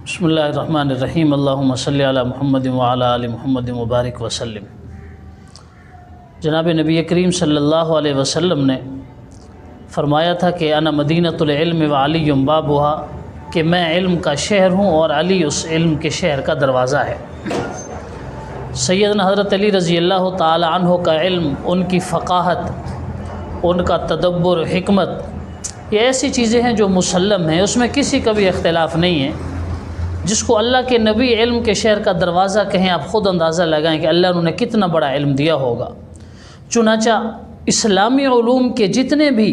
بسم اللہ الرحمن الرحیم اللہم صلی علی محمد وعلی آل محمد مبارک وسلم۔ جناب نبی کریم صلی اللہ علیہ وسلم نے فرمایا تھا کہ انا مدینۃ العلم وعلی بابھا، کہ میں علم کا شہر ہوں اور علی اس علم کے شہر کا دروازہ ہے۔ سیدنا حضرت علی رضی اللہ تعالی عنہ کا علم، ان کی فقاہت، ان کا تدبر، حکمت، یہ ایسی چیزیں ہیں جو مسلم ہیں، اس میں کسی کا بھی اختلاف نہیں ہے۔ جس کو اللہ کے نبی علم کے شہر کا دروازہ کہیں، آپ خود اندازہ لگائیں کہ اللہ انہوں نے کتنا بڑا علم دیا ہوگا۔ چنانچہ اسلامی علوم کے جتنے بھی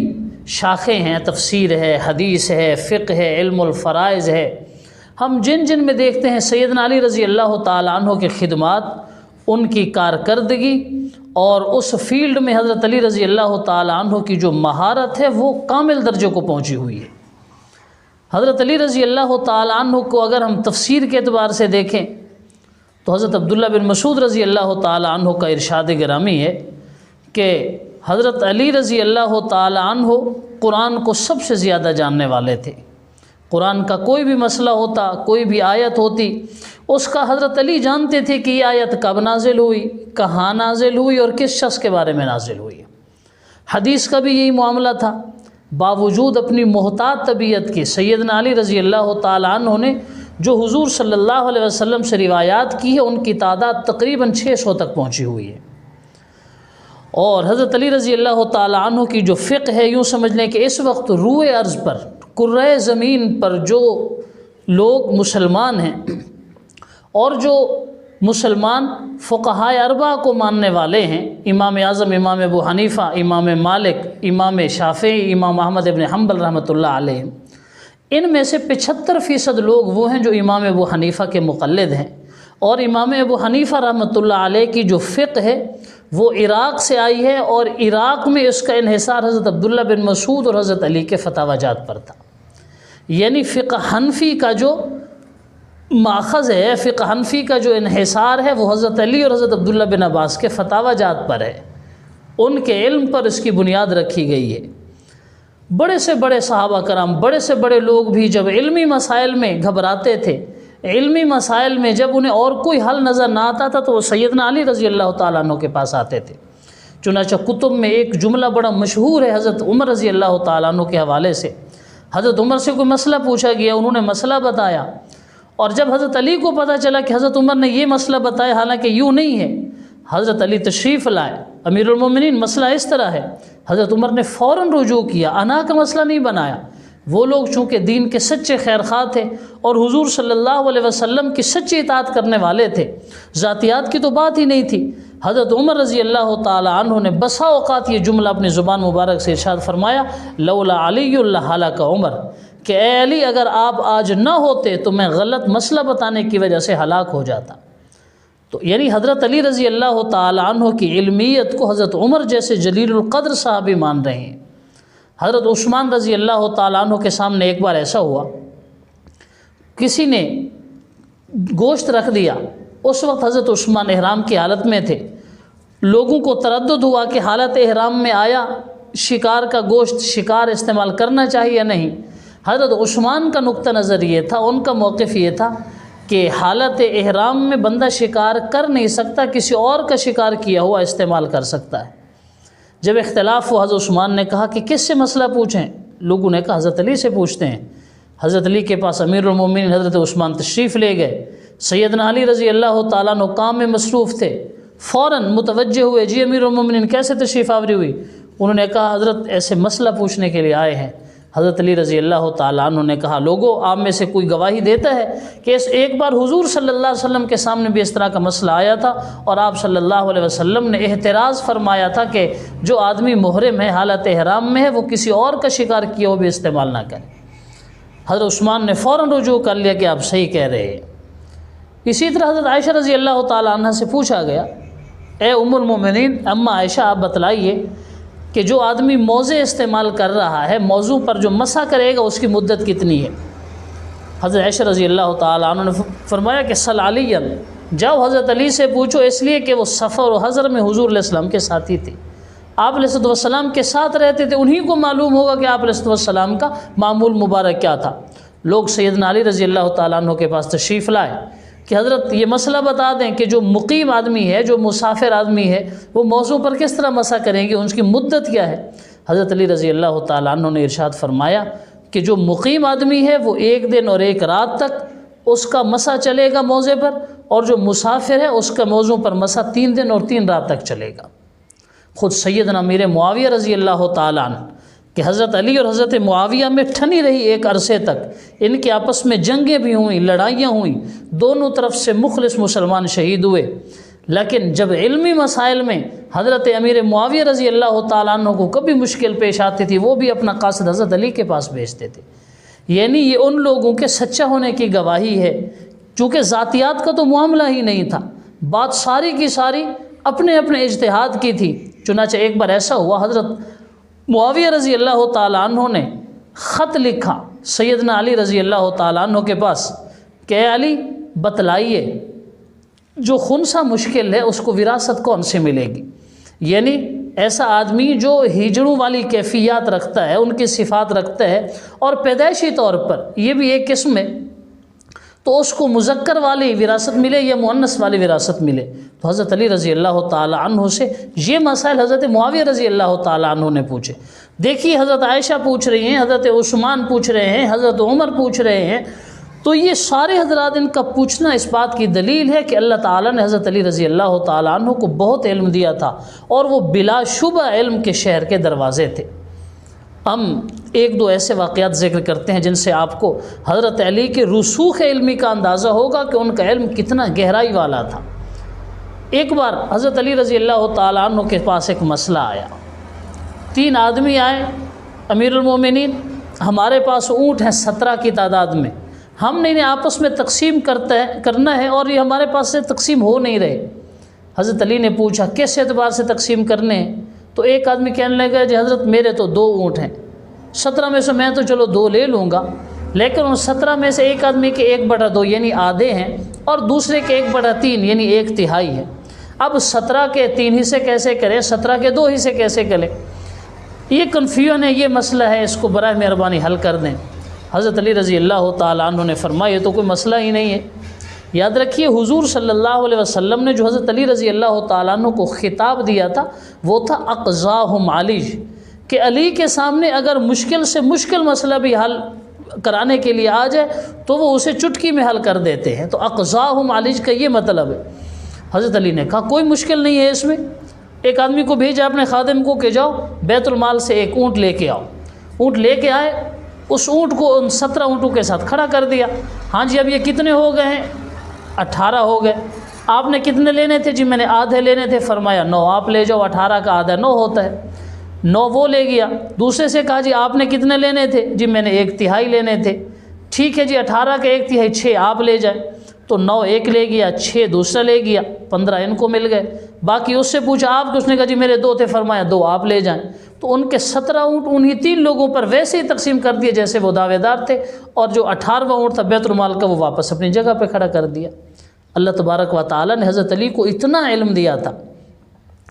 شاخیں ہیں، تفسیر ہے، حدیث ہے، فقہ ہے، علم الفرائض ہے، ہم جن میں دیکھتے ہیں سیدنا علی رضی اللہ تعالی عنہ کے خدمات، ان کی کارکردگی اور اس فیلڈ میں حضرت علی رضی اللہ تعالی عنہ کی جو مہارت ہے وہ کامل درجے کو پہنچی ہوئی ہے۔ حضرت علی رضی اللہ تعالی عنہ کو اگر ہم تفسیر کے اعتبار سے دیکھیں تو حضرت عبداللہ بن مسعود رضی اللہ تعالی عنہ کا ارشاد گرامی ہے کہ حضرت علی رضی اللہ تعالی عنہ قرآن کو سب سے زیادہ جاننے والے تھے۔ قرآن کا کوئی بھی مسئلہ ہوتا، کوئی بھی آیت ہوتی، اس کا حضرت علی جانتے تھے کہ یہ آیت کب نازل ہوئی، کہاں نازل ہوئی اور کس شخص کے بارے میں نازل ہوئی۔ حدیث کا بھی یہی معاملہ تھا۔ باوجود اپنی محتاط طبیعت کے سیدنا علی رضی اللہ تعالی عنہ نے جو حضور صلی اللہ علیہ وسلم سے روایات کی ہے، ان کی تعداد تقریباً 600 تک پہنچی ہوئی ہے۔ اور حضرت علی رضی اللہ تعالی عنہ کی جو فقہ ہے، یوں سمجھ لیں کہ اس وقت روئے ارض پر، کرۂ زمین پر جو لوگ مسلمان ہیں اور جو مسلمان فقہائے اربعہ کو ماننے والے ہیں، امام اعظم امام ابو حنیفہ، امام مالک، امام شافعی، امام احمد ابن حنبل رحمۃ اللہ علیہ، ان میں سے 75% لوگ وہ ہیں جو امام ابو حنیفہ کے مقلد ہیں۔ اور امام ابو حنیفہ رحمۃ اللہ علیہ کی جو فقہ ہے وہ عراق سے آئی ہے، اور عراق میں اس کا انحصار حضرت عبداللہ بن مسعود اور حضرت علی کے فتاوی جات پر تھا۔ یعنی فقہ حنفی کا جو ماخذ ہے، فقہ حنفی کا جو انحصار ہے، وہ حضرت علی اور حضرت عبداللہ بن عباس کے فتاوی جات پر ہے۔ ان کے علم پر اس کی بنیاد رکھی گئی ہے۔ بڑے سے بڑے صحابہ کرام، بڑے سے بڑے لوگ بھی جب علمی مسائل میں گھبراتے تھے، علمی مسائل میں جب انہیں اور کوئی حل نظر نہ آتا تھا تو وہ سیدنا علی رضی اللہ تعالیٰ عنہ کے پاس آتے تھے۔ چنانچہ کتب میں ایک جملہ بڑا مشہور ہے حضرت عمر رضی اللہ تعالیٰ عنہ کے حوالے سے۔ حضرت عمر سے کوئی مسئلہ پوچھا گیا، انہوں نے مسئلہ بتایا، اور جب حضرت علی کو پتہ چلا کہ حضرت عمر نے یہ مسئلہ بتایا، حالانکہ یوں نہیں ہے، حضرت علی تشریف لائے، امیر المومنین مسئلہ اس طرح ہے، حضرت عمر نے فوراً رجوع کیا، انا کا مسئلہ نہیں بنایا۔ وہ لوگ چونکہ دین کے سچے خیر خواہ تھے اور حضور صلی اللہ علیہ وسلم کی سچی اطاعت کرنے والے تھے، ذاتیات کی تو بات ہی نہیں تھی۔ حضرت عمر رضی اللہ تعالی عنہ نے بسا اوقات یہ جملہ اپنی زبان مبارک سے ارشاد فرمایا، لولا علی لہلک عمر، کہ اے علی اگر آپ آج نہ ہوتے تو میں غلط مسئلہ بتانے کی وجہ سے ہلاک ہو جاتا۔ تو یعنی حضرت علی رضی اللہ تعالی عنہ کی علمیت کو حضرت عمر جیسے جلیل القدر صحابی مان رہے ہیں۔ حضرت عثمان رضی اللہ تعالی عنہ کے سامنے ایک بار ایسا ہوا، کسی نے گوشت رکھ دیا، اس وقت حضرت عثمان احرام کی حالت میں تھے، لوگوں کو تردد ہوا کہ حالت احرام میں آیا شکار کا گوشت شکار استعمال کرنا چاہیے یا نہیں۔ حضرت عثمان کا نقطہ نظر یہ تھا، ان کا موقف یہ تھا کہ حالت احرام میں بندہ شکار کر نہیں سکتا، کسی اور کا شکار کیا ہوا استعمال کر سکتا ہے۔ جب اختلاف ہوا، حضرت عثمان نے کہا کہ کس سے مسئلہ پوچھیں؟ لوگوں نے کہا حضرت علی سے پوچھتے ہیں۔ حضرت علی کے پاس امیر المومنین حضرت عثمان تشریف لے گئے۔ سیدنا علی رضی اللہ تعالیٰ عنہ کام میں مصروف تھے، فوراً متوجہ ہوئے، جی امیر المومنین کیسے تشریف آوری ہوئی؟ انہوں نے کہا حضرت ایسے مسئلہ پوچھنے کے لیے آئے ہیں۔ حضرت علی رضی اللہ تعالیٰ عنہ نے کہا، لوگو آپ میں سے کوئی گواہی دیتا ہے کہ اس ایک بار حضور صلی اللہ علیہ وسلم کے سامنے بھی اس طرح کا مسئلہ آیا تھا اور آپ صلی اللہ علیہ وسلم نے احتراز فرمایا تھا کہ جو آدمی محرم ہے، حالت احرام میں ہے، وہ کسی اور کا شکار کیا ہوا بھی استعمال نہ کرے۔ حضرت عثمان نے فوراً رجوع کر لیا کہ آپ صحیح کہہ رہے ہیں۔ اسی طرح حضرت عائشہ رضی اللہ تعالیٰ عنہ سے پوچھا گیا، اے ام المومنین اما عائشہ آپ بتلائیے کہ جو آدمی موزے استعمال کر رہا ہے، موضوع پر جو مسح کرے گا اس کی مدت کتنی ہے؟ حضرت عائشہ رضی اللہ تعالیٰ عنہ نے فرمایا کہ سل علی، جاؤ حضرت علی سے پوچھو، اس لیے کہ وہ سفر و حضر میں حضور علیہ السلام کے ساتھی تھے، آپ علیہ السلام کے ساتھ رہتے تھے، انہی کو معلوم ہوگا کہ آپ علیہ السلام کا معمول مبارک کیا تھا۔ لوگ سیدنا علی رضی اللہ تعالیٰ عنہ کے پاس تشریف لائے کہ حضرت یہ مسئلہ بتا دیں کہ جو مقیم آدمی ہے، جو مسافر آدمی ہے، وہ موضوع پر کس طرح مسح کریں گے، ان کی مدت کیا ہے؟ حضرت علی رضی اللہ تعالیٰ عنہ نے ارشاد فرمایا کہ جو مقیم آدمی ہے وہ 1 دن اور 1 رات تک اس کا مسح چلے گا موضع پر، اور جو مسافر ہے اس کا موضوع پر مسح 3 دن اور 3 رات تک چلے گا۔ خود سیدنا امیر معاویہ رضی اللہ تعالیٰ عنہ کہ حضرت علی اور حضرت معاویہ میں ٹھنی رہی ایک عرصے تک، ان کے آپس میں جنگیں بھی ہوئیں، لڑائیاں ہوئیں، دونوں طرف سے مخلص مسلمان شہید ہوئے، لیکن جب علمی مسائل میں حضرت امیر معاویہ رضی اللہ تعالیٰ عنہ کو کبھی مشکل پیش آتی تھی، وہ بھی اپنا قاصد حضرت علی کے پاس بھیجتے تھے۔ یعنی یہ ان لوگوں کے سچا ہونے کی گواہی ہے، چونکہ ذاتیات کا تو معاملہ ہی نہیں تھا، بات ساری کی ساری اپنے اپنے اجتہاد کی تھی۔ چنانچہ ایک بار ایسا ہوا، حضرت معاویہ رضی اللہ تعالیٰ عنہ نے خط لکھا سیدنا علی رضی اللہ تعالیٰ عنہ کے پاس کہ اے علی بتلائیے جو خنثی مشکل ہے اس کو وراثت کون سے ملے گی؟ یعنی ایسا آدمی جو ہجڑوں والی کیفیات رکھتا ہے، ان کی صفات رکھتا ہے، اور پیدائشی طور پر یہ بھی ایک قسم ہے، تو اس کو مذکر والی وراثت ملے یا مؤنث والی وراثت ملے۔ تو حضرت علی رضی اللہ تعالیٰ عنہ سے یہ مسائل حضرت معاویہ رضی اللہ تعالیٰ عنہ نے پوچھے۔ دیکھیے حضرت عائشہ پوچھ رہی ہیں، حضرت عثمان پوچھ رہے ہیں، حضرت عمر پوچھ رہے ہیں، تو یہ سارے حضرات ان کا پوچھنا اس بات کی دلیل ہے کہ اللہ تعالیٰ نے حضرت علی رضی اللہ تعالیٰ عنہ کو بہت علم دیا تھا، اور وہ بلا شبہ علم کے شہر کے دروازے تھے۔ ہم 1-2 ایسے واقعات ذکر کرتے ہیں جن سے آپ کو حضرت علی کے رسوخ علمی کا اندازہ ہوگا کہ ان کا علم کتنا گہرائی والا تھا۔ ایک بار حضرت علی رضی اللہ تعالیٰ عنہ کے پاس ایک مسئلہ آیا، 3 آدمی آئے، امیر المومنین ہمارے پاس اونٹ ہیں 17 کی تعداد میں، ہم نے انہیں آپس میں تقسیم کرنا ہے، اور یہ ہمارے پاس سے تقسیم ہو نہیں رہے۔ حضرت علی نے پوچھا کس اعتبار سے تقسیم کرنے ہیں؟ تو ایک آدمی کہنے لگا جی حضرت میرے تو 2 اونٹ ہیں، 17 میں سے میں تو چلو 2 لے لوں گا، لیکن ان 17 میں سے ایک آدمی کے 1/2 یعنی آدھے ہیں، اور دوسرے کے 1/3 یعنی 1/3 ہے۔ اب 17 کے 3 حصے کیسے کریں، 17 کے 2 حصے کیسے کریں؟ یہ کنفیوژن ہے، یہ مسئلہ ہے، اس کو برائے مہربانی حل کر دیں۔ حضرت علی رضی اللہ تعالیٰ عنہ نے فرمایا یہ تو کوئی مسئلہ ہی نہیں ہے۔ یاد رکھیے حضور صلی اللہ علیہ وسلم نے جو حضرت علی رضی اللہ تعالیٰ عنہ کو خطاب دیا تھا وہ تھا اقضاہم علی، کہ علی کے سامنے اگر مشکل سے مشکل مسئلہ بھی حل کرانے کے لیے آ جائے تو وہ اسے چٹکی میں حل کر دیتے ہیں۔ تو اقضاہم علی کا یہ مطلب ہے۔ حضرت علی نے کہا کوئی مشکل نہیں ہے اس میں۔ ایک آدمی کو بھیجا اپنے خادم کو کہ جاؤ بیت المال سے ایک اونٹ لے کے آؤ۔ اونٹ لے کے آئے، اس اونٹ کو ان 17 اونٹوں کے ساتھ کھڑا کر دیا۔ ہاں جی اب یہ کتنے ہو گئے ہیں؟ 18 ہو گئے۔ آپ نے کتنے لینے تھے؟ جی میں نے آدھے لینے تھے۔ فرمایا 9 آپ لے جاؤ، 18 کا آدھا 9 ہوتا ہے، 9 وہ لے گیا۔ دوسرے سے کہا جی آپ نے کتنے لینے تھے؟ جی میں نے 1/3 لینے تھے۔ ٹھیک ہے جی 18 کا 1/3 6 آپ لے جائیں۔ تو 9 ایک لے گیا، 6 دوسرا لے گیا، 15 ان کو مل گئے۔ باقی اس سے پوچھا آپ کہ اس نے کہا جی میرے 2 تھے، فرمایا 2 آپ لے جائیں۔ تو ان کے 17 اونٹ انہی 3 لوگوں پر ویسے ہی تقسیم کر دیے جیسے وہ دعوے دار تھے، اور جو 18واں اونٹ تھا بیت المال کا وہ واپس اپنی جگہ پہ کھڑا کر دیا۔ اللہ تبارک و تعالیٰ نے حضرت علی کو اتنا علم دیا تھا۔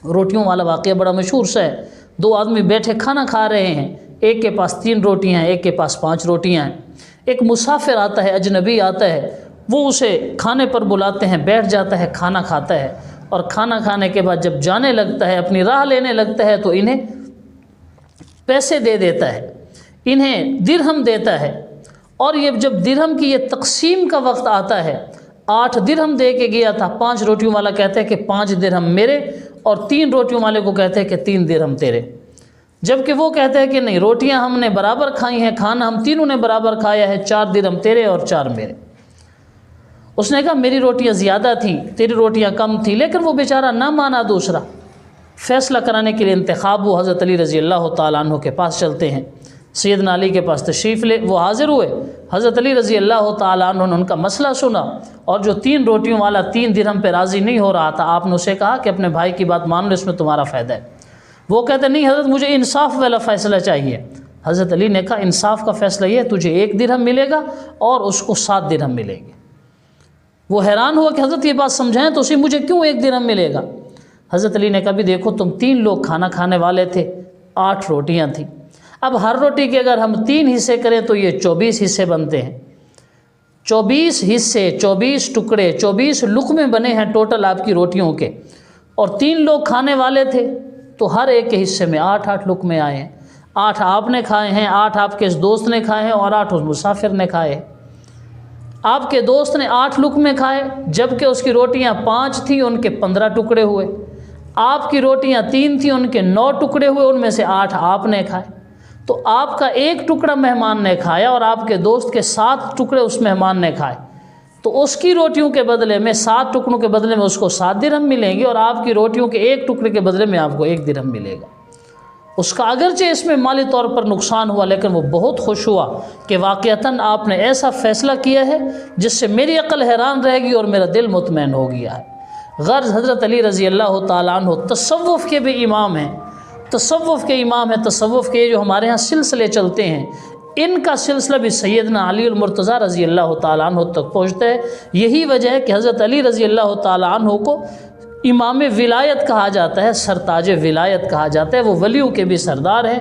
روٹیوں والا واقعہ بڑا مشہور سا ہے۔ 2 آدمی بیٹھے کھانا کھا رہے ہیں، ایک کے پاس 3 روٹیاں ہیں، ایک کے پاس 5 روٹیاں ہیں۔ ایک مسافر آتا ہے، اجنبی آتا ہے، وہ اسے کھانے پر بلاتے ہیں، بیٹھ جاتا ہے، کھانا کھاتا ہے، اور کھانا کھانے کے بعد جب جانے لگتا ہے، اپنی راہ لینے لگتا ہے، تو انہیں پیسے دے دیتا ہے، انہیں درہم دیتا ہے۔ اور یہ جب درہم کی یہ تقسیم کا وقت آتا ہے، 8 درہم دے کے گیا تھا، 5 روٹیوں والا کہتا ہے کہ 5 درہم میرے، اور 3 روٹیوں والے کو کہتے ہیں کہ 3 درہم تیرے، جبکہ وہ کہتا ہے کہ نہیں روٹیاں ہم نے برابر کھائی ہیں، کھانا ہم تینوں نے برابر کھایا ہے، 4 درہم تیرے اور 4 میرے۔ اس نے کہا میری روٹیاں زیادہ تھیں، تیری روٹیاں کم تھیں، لیکن وہ بیچارہ نہ مانا دوسرا۔ فیصلہ کرانے کے لیے انتخاب وہ حضرت علی رضی اللہ تعالیٰ عنہ کے پاس چلتے ہیں، سیدنا علی کے پاس تشریف لے وہ حاضر ہوئے۔ حضرت علی رضی اللہ تعالیٰ عنہ نے ان کا مسئلہ سنا، اور جو 3 روٹیوں والا 3 درہم پہ راضی نہیں ہو رہا تھا، آپ نے اسے کہا کہ اپنے بھائی کی بات مان لو، اس میں تمہارا فائدہ ہے۔ وہ کہتے نہیں حضرت مجھے انصاف والا فیصلہ چاہیے۔ حضرت علی نے کہا انصاف کا فیصلہ یہ ہے تجھے 1 درہم ملے گا اور اس کو 7 درہم ملیں گے۔ وہ حیران ہوا کہ حضرت یہ بات سمجھائیں تو اسی مجھے کیوں 1 درہم ملے گا؟ حضرت علی نے کہا بھی دیکھو تم 3 لوگ کھانا کھانے والے تھے، 8 روٹیاں تھیں، اب ہر روٹی کے اگر ہم 3 حصے کریں تو یہ 24 حصے بنتے ہیں، 24 حصے، 24 ٹکڑے، 24 لقمے بنے ہیں ٹوٹل آپ کی روٹیوں کے، اور 3 لوگ کھانے والے تھے تو ہر ایک کے حصے میں 8 لقمے آئے ہیں۔ 8 آپ نے کھائے ہیں، 8 آپ کے اس دوست نے کھائے ہیں، اور 8 اس مسافر نے کھائے۔ آپ کے دوست نے 8 لقمے کھائے، جبکہ اس کی روٹیاں 5 تھیں، ان کے 15 ٹکڑے ہوئے۔ آپ کی روٹیاں 3 تھیں، ان کے 9 ٹکڑے ہوئے، ان میں سے 8 آپ نے کھائے۔ تو آپ کا 1 ٹکڑا مہمان نے کھایا اور آپ کے دوست کے 7 ٹکڑے اس مہمان نے کھائے، تو اس کی روٹیوں کے بدلے میں 7 ٹکڑوں کے بدلے میں اس کو 7 درہم ملیں گے، اور آپ کی روٹیوں کے 1 ٹکڑے کے بدلے میں آپ کو 1 درہم ملے گا۔ اس کا اگرچہ اس میں مالی طور پر نقصان ہوا، لیکن وہ بہت خوش ہوا کہ واقعتاً آپ نے ایسا فیصلہ کیا ہے جس سے میری عقل حیران رہے گی اور میرا دل مطمئن ہو گیا ہے۔ غرض حضرت علی رضی اللہ تعالیٰ عنہ تصوف کے بھی امام ہیں، تصوف کے امام ہیں۔ تصوف کے جو ہمارے ہاں سلسلے چلتے ہیں، ان کا سلسلہ بھی سیدنا علی المرتضیٰ رضی اللہ تعالیٰ عنہ تک پہنچتا ہے۔ یہی وجہ ہے کہ حضرت علی رضی اللہ تعالیٰ عنہ کو امام ولایت کہا جاتا ہے، سرتاج ولایت کہا جاتا ہے۔ وہ ولیوں کے بھی سردار ہیں۔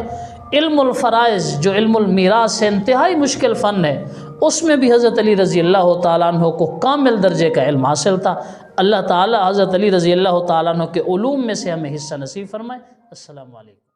علم الفرائض جو علم المیراث ہے، انتہائی مشکل فن ہے، اس میں بھی حضرت علی رضی اللہ تعالیٰ عنہ کو کامل درجے کا علم حاصل تھا۔ اللہ تعالیٰ حضرت علی رضی اللہ تعالیٰ عنہ کے علوم میں سے ہمیں حصہ نصیب فرمائے۔ السلام علیکم۔